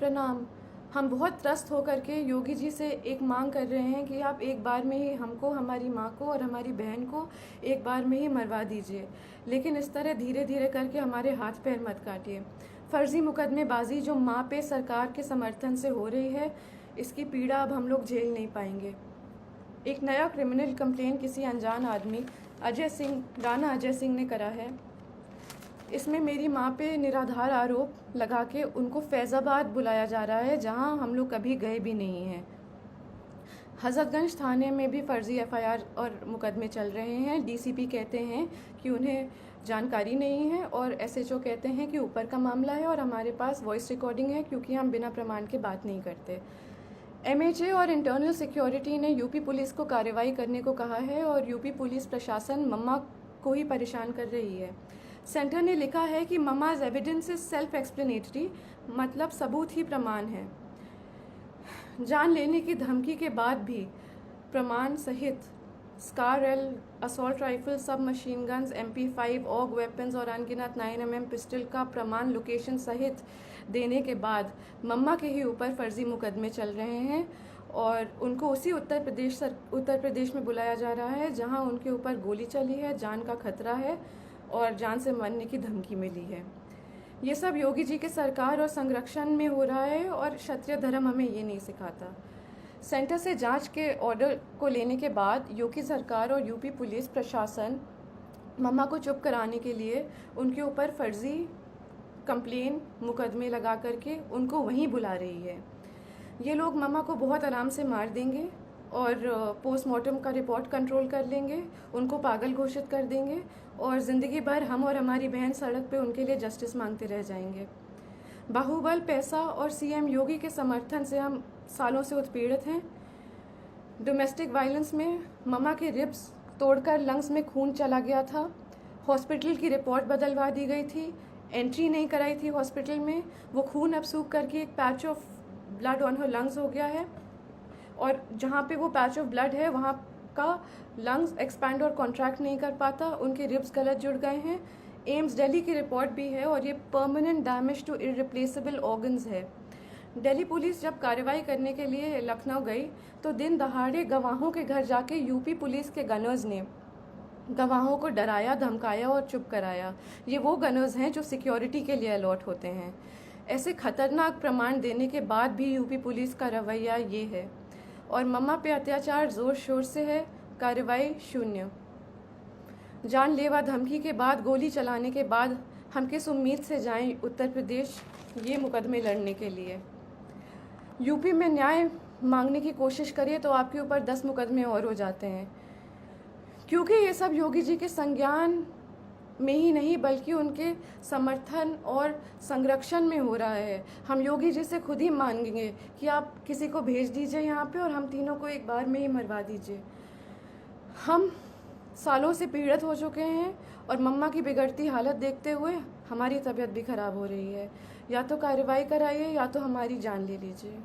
प्रणाम। हम बहुत त्रस्त होकर के योगी जी से एक मांग कर रहे हैं कि आप एक बार में ही हमको, हमारी माँ को और हमारी बहन को एक बार में ही मरवा दीजिए, लेकिन इस तरह धीरे धीरे करके हमारे हाथ पैर मत काटिए। फर्जी मुकदमेबाजी जो माँ पे सरकार के समर्थन से हो रही है, इसकी पीड़ा अब हम लोग झेल नहीं पाएंगे। एक नया क्रिमिनल कंप्लेन किसी अनजान आदमी राणा अजय सिंह ने करा है। इसमें मेरी माँ पे निराधार आरोप लगा के उनको फैज़ाबाद बुलाया जा रहा है, जहाँ हम लोग कभी गए भी नहीं हैं। हज़रतगंज थाने में भी फर्जी एफआईआर और मुकदमे चल रहे हैं। डीसीपी कहते हैं कि उन्हें जानकारी नहीं है और एसएचओ कहते हैं कि ऊपर का मामला है और हमारे पास वॉइस रिकॉर्डिंग है, क्योंकि हम बिना प्रमाण के बात नहीं करते। एमएचए और इंटरनल सिक्योरिटी ने यूपी पुलिस को कार्रवाई करने को कहा है और यूपी पुलिस प्रशासन मम्मा को ही परेशान कर रही है। सेंटर ने लिखा है कि mamma's evidence is self explanatory, मतलब सबूत ही प्रमाण है। जान लेने की धमकी के बाद भी प्रमाण सहित SCAR L, assault rifle, submachine guns, MP5, AUG weapons और अनगिनत 9mm पिस्टल का प्रमाण लोकेशन सहित देने के बाद मम्मा के ही ऊपर फर्जी मुकदमे चल रहे हैं और उनको उसी उत्तर प्रदेश में बुलाया जा रहा है, जहां उनके ऊपर गोली चली है, जान का खतरा है और जान से मरने की धमकी मिली है। ये सब योगी जी के सरकार और संरक्षण में हो रहा है और क्षत्रिय धर्म हमें ये नहीं सिखाता। सेंटर से जांच के ऑर्डर को लेने के बाद योगी सरकार और यूपी पुलिस प्रशासन मम्मा को चुप कराने के लिए उनके ऊपर फर्जी कंप्लेन मुकदमे लगा करके उनको वहीं बुला रही है। ये लोग मम्मा को बहुत आराम से मार देंगे और पोस्टमार्टम का रिपोर्ट कंट्रोल कर लेंगे, उनको पागल घोषित कर देंगे और ज़िंदगी भर हम और हमारी बहन सड़क पे उनके लिए जस्टिस मांगते रह जाएंगे। बाहुबल, पैसा और सीएम योगी के समर्थन से हम सालों से उत्पीड़ित हैं। डोमेस्टिक वायलेंस में मम्मा के रिब्स तोड़कर लंग्स में खून चला गया था। हॉस्पिटल की रिपोर्ट बदलवा दी गई थी, एंट्री नहीं कराई थी हॉस्पिटल में। वो खून अब सूख करके एक patch of blood on her lungs हो गया है और जहाँ पे वो पैच ऑफ ब्लड है वहाँ का लंग्स एक्सपैंड और कॉन्ट्रैक्ट नहीं कर पाता, उनके रिब्स गलत जुड़ गए हैं। एम्स दिल्ली की रिपोर्ट भी है और ये permanent damage to irreplaceable organs है। दिल्ली पुलिस जब कार्रवाई करने के लिए लखनऊ गई तो दिन दहाड़े गवाहों के घर जाके यूपी पुलिस के गनर्स ने गवाहों को डराया, धमकाया और चुप कराया। ये वो गनर्स हैं जो सिक्योरिटी के लिए अलॉट होते हैं। ऐसे खतरनाक प्रमाण देने के बाद भी यूपी पुलिस का रवैया ये है और मम्मा पे अत्याचार जोर शोर से है, कार्रवाई शून्य। जानलेवा धमकी के बाद, गोली चलाने के बाद हम किस उम्मीद से जाएं उत्तर प्रदेश ये मुकदमे लड़ने के लिए। यूपी में न्याय मांगने की कोशिश करिए तो आपके ऊपर 10 मुकदमे और हो जाते हैं, क्योंकि ये सब योगी जी के संज्ञान में ही नहीं बल्कि उनके समर्थन और संरक्षण में हो रहा है। हम योगी जी से खुद ही मांगेंगे कि आप किसी को भेज दीजिए यहाँ पे और हम तीनों को एक बार में ही मरवा दीजिए। हम सालों से पीड़ित हो चुके हैं और मम्मा की बिगड़ती हालत देखते हुए हमारी तबीयत भी खराब हो रही है। या तो कार्रवाई कराइए या तो हमारी जान ले लीजिए।